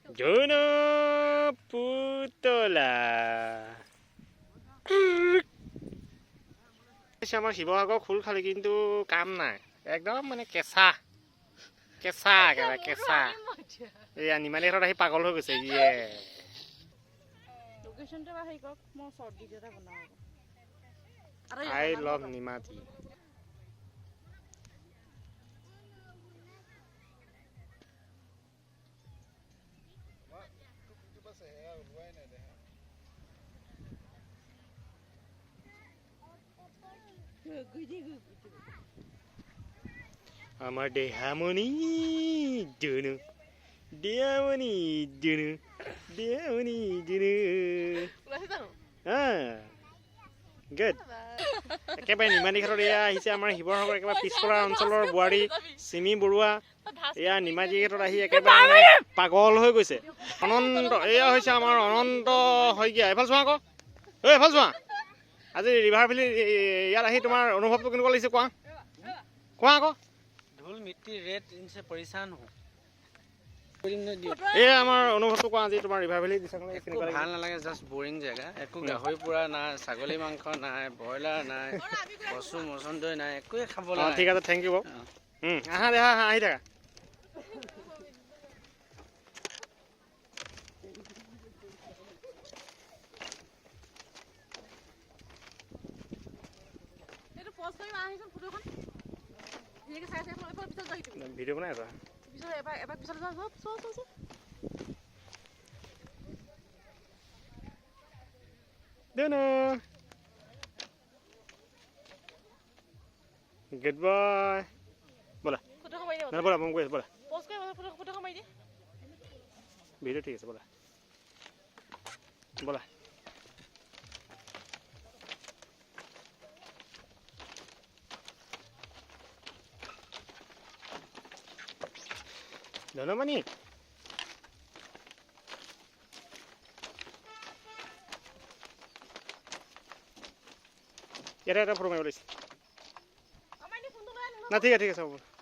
ধুনু পুতলা আমাৰ শিৱসাগৰ খোল খালি কিন্তু কাম নাই একদম মানে কেঁচা কেঁচা একেবাৰে কেঁচা এয়া নিমালিহঁত আহি পাগল হৈ গৈছে ইয়ে আই লাভ নিমাতী আমার দেহামণি দুনু দেহামণি দুনু দেহামণি দুনু গুড একেবাৰে নিমাতী ঘাটত এয়া আহিছে আমাৰ শিৱসাগৰ একেবাৰে পিছপৰা অঞ্চলৰ বোৱাৰী চিমি বৰুৱা এয়া নিমাতী ঘাটত আহি একেবাৰে পাগল হৈ গৈছে অনন্ত এয়া হৈছে আমাৰ অনন্ত শইকীয়া এফাল চোৱা আকৌ এফাল চোৱা আজি ৰিভাৰ ভেলী ইয়াত আহি তোমাৰ অনুভৱটো কেনেকুৱা লাগিছে কোৱা কোৱা আকৌ धूल मिट्टी रेत इनसे परेशान हूँ এয়া আমাৰ অনুভৱটো কোৱা আজি তোমাৰ ৰিভাৰ ভেলী ভাল নালাগে জাষ্ট বৰিং জেগা একো গাহৰি পোৰা নাই ছাগলী মাংস নাই ব্ৰইলাৰ নাই কচু মচন্দৈ নাই একোৱে খাব লাগে ঠিক আছে থেংক ইউ বাৰু আহা দেহা আহি থাকা ভিডিঅ' বনাই আছা গুড বাই বলা বলা মই গৈ আছো বলা ভিডিঅ' ঠিক আছে বলা বলা ধনমণি এটা ফটো মাৰিব লাগিছে না ঠিক আছে হ'ব